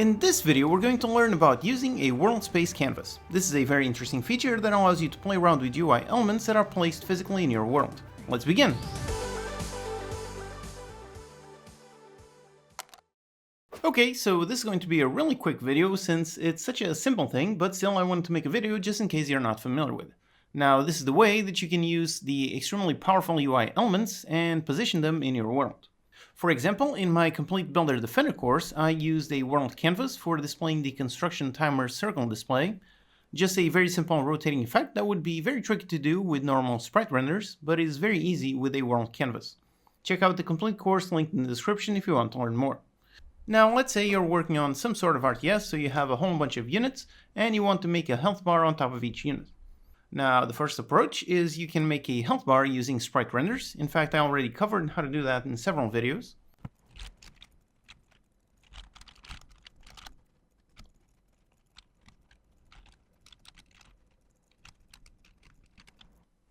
In this video, we're going to learn about using a world space canvas. This is a very interesting feature that allows you to play around with UI elements that are placed physically in your world. Let's begin! Okay, so this is going to be a really quick video since it's such a simple thing, but still I wanted to make a video just in case you're not familiar with it. Now, this is the way that you can use the extremely powerful UI elements and position them in your world. For example, in my Complete Builder Defender course, I used a world canvas for displaying the construction timer circle display. Just a very simple rotating effect that would be very tricky to do with normal sprite renders, but is very easy with a world canvas. Check out the complete course linked in the description if you want to learn more. Now, let's say you're working on some sort of RTS, so you have a whole bunch of units, and you want to make a health bar on top of each unit. Now, the first approach is you can make a health bar using sprite renders. In fact, I already covered how to do that in several videos.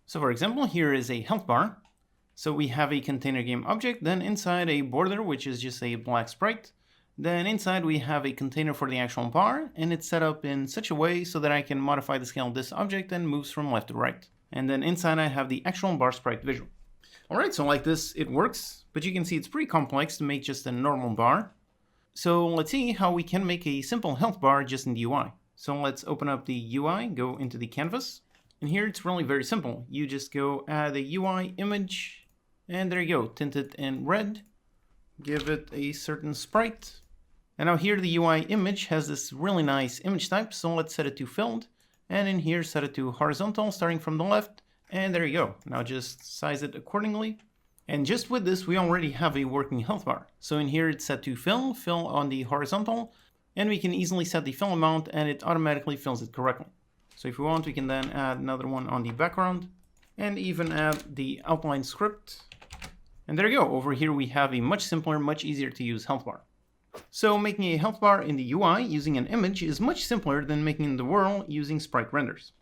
So for example, here is a health bar. So we have a container game object, then inside a border, which is just a black sprite. Then inside we have a container for the actual bar, and it's set up in such a way so that I can modify the scale of this object and moves from left to right. And then inside I have the actual bar sprite visual. Alright, so like this it works, but you can see it's pretty complex to make just a normal bar. So let's see how we can make a simple health bar just in the UI. So let's open up the UI, go into the canvas, and here it's really very simple. You just go add a UI image, and there you go, tint it in red, give it a certain sprite. And now here the UI image has this really nice image type, so let's set it to filled. And in here set it to horizontal starting from the left, and there you go. Now just size it accordingly. And just with this we already have a working health bar. So in here it's set to fill on the horizontal, and we can easily set the fill amount and it automatically fills it correctly. So if we want we can then add another one on the background, and even add the outline script. And there you go, over here we have a much simpler, much easier to use health bar. So making a health bar in the UI using an image is much simpler than making in the world using sprite renders.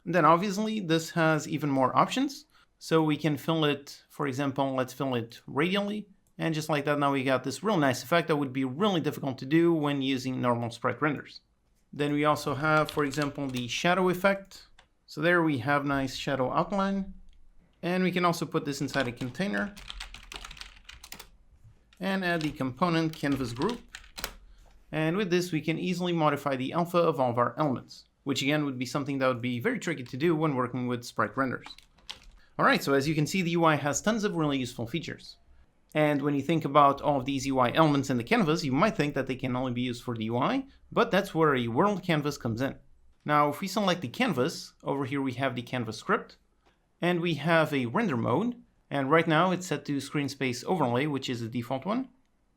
And then obviously this has even more options. So we can fill it, for example, let's fill it radially. And just like that, now we got this real nice effect that would be really difficult to do when using normal sprite renders. Then we also have, for example, the shadow effect. So there we have nice shadow outline. And we can also put this inside a container. And add the component canvas group. And with this we can easily modify the alpha of all of our elements, which again would be something that would be very tricky to do when working with sprite renders. Alright, so as you can see, the UI has tons of really useful features. And when you think about all of these UI elements in the canvas, you might think that they can only be used for the UI, but that's where a world canvas comes in. Now if we select the canvas, over here we have the canvas script, and we have a render mode. And right now it's set to screen space overlay, which is the default one.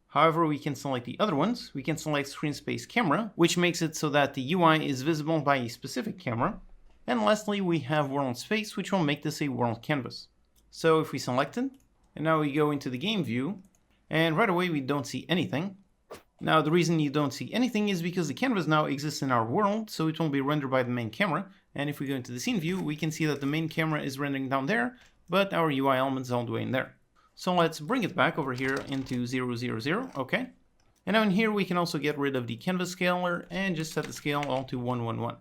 However, we can select the other ones. We can select screen space camera, which makes it so that the UI is visible by a specific camera. And lastly, we have world space, which will make this a world canvas. So if we select it, and now we go into the game view, and right away we don't see anything. Now the reason you don't see anything is because the canvas now exists in our world, so it won't be rendered by the main camera. And if we go into the scene view, we can see that the main camera is rendering down there, but our UI element is all the way in there. So let's bring it back over here into 0, 0, 0, okay. And now in here we can also get rid of the canvas scaler and just set the scale all to 1, 1, 1.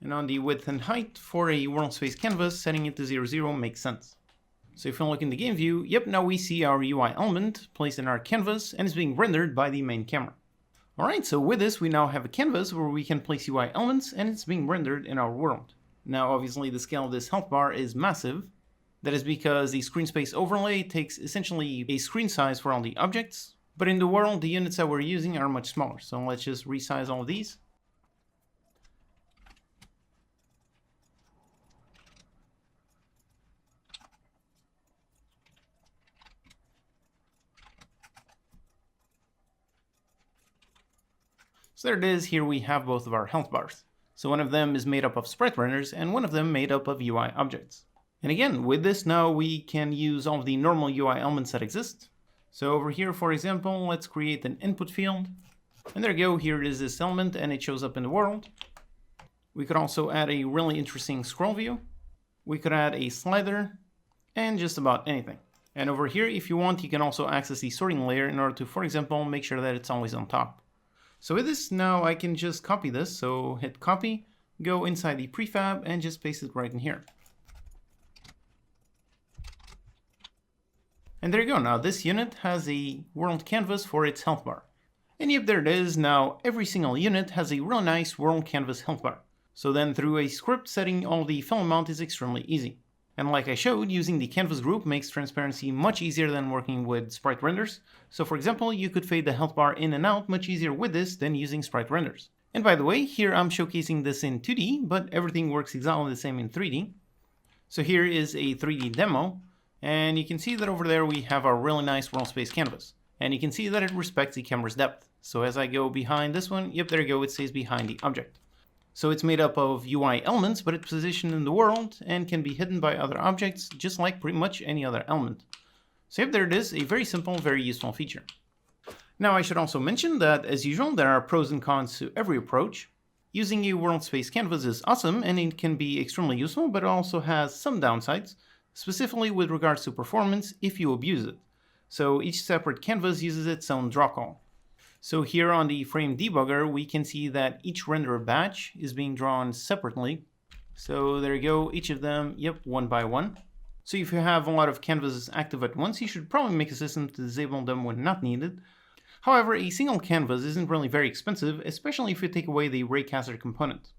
And on the width and height for a world space canvas, setting it to 0, 0 makes sense. So if we look in the game view, yep, now we see our UI element placed in our canvas and is being rendered by the main camera. Alright, so with this we now have a canvas where we can place UI elements and it's being rendered in our world. Now obviously the scale of this health bar is massive. That is because the screen space overlay takes essentially a screen size for all the objects, but in the world the units that we're using are much smaller. So let's just resize all of these. So there it is, here we have both of our health bars. So one of them is made up of sprite renders and one of them made up of UI objects. And again, with this now we can use all of the normal UI elements that exist. So over here, for example, let's create an input field. And there you go, here is this element and it shows up in the world. We could also add a really interesting scroll view. We could add a slider and just about anything. And over here, if you want, you can also access the sorting layer in order to, for example, make sure that it's always on top. So with this, now I can just copy this. So hit copy, go inside the prefab and just paste it right in here. And there you go. Now this unit has a world canvas for its health bar. And yep, there it is. Now every single unit has a real nice world canvas health bar. So then through a script, setting all the fill amount is extremely easy. And like I showed, using the canvas group makes transparency much easier than working with sprite renders. So for example, you could fade the health bar in and out much easier with this than using sprite renders. And by the way, here I'm showcasing this in 2D, but everything works exactly the same in 3D. So here is a 3D demo, and you can see that over there we have our really nice world space canvas. And you can see that it respects the camera's depth. So as I go behind this one, yep, there you go, it stays behind the object. So it's made up of UI elements, but it's positioned in the world and can be hidden by other objects, just like pretty much any other element. So yep, there it is, a very simple, very useful feature. Now I should also mention that, as usual, there are pros and cons to every approach. Using a world space canvas is awesome and it can be extremely useful, but it also has some downsides, specifically with regards to performance if you abuse it. So each separate canvas uses its own draw call. So here on the frame debugger, we can see that each render batch is being drawn separately. So there you go, each of them, yep, one by one. So if you have a lot of canvases active at once, you should probably make a system to disable them when not needed. However, a single canvas isn't really very expensive, especially if you take away the raycaster component.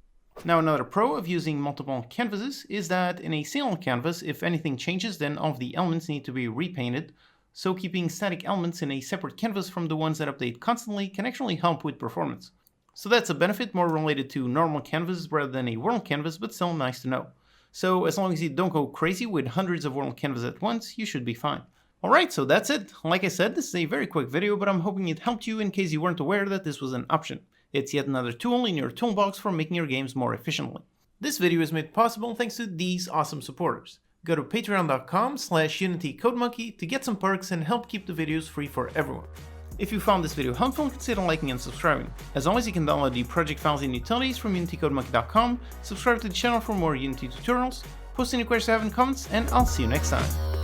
Now another pro of using multiple canvases is that in a single canvas, if anything changes, then all of the elements need to be repainted. So keeping static elements in a separate canvas from the ones that update constantly can actually help with performance. So that's a benefit more related to normal canvases rather than a world canvas, but still nice to know. So as long as you don't go crazy with hundreds of world canvases at once, you should be fine. Alright, so that's it. Like I said, this is a very quick video, but I'm hoping it helped you in case you weren't aware that this was an option. It's yet another tool in your toolbox for making your games more efficiently. This video is made possible thanks to these awesome supporters. Go to patreon.com/unitycodemonkey to get some perks and help keep the videos free for everyone. If you found this video helpful, consider liking and subscribing. As always, you can download the project files and utilities from unitycodemonkey.com, subscribe to the channel for more Unity tutorials, post any questions you have in comments, and I'll see you next time.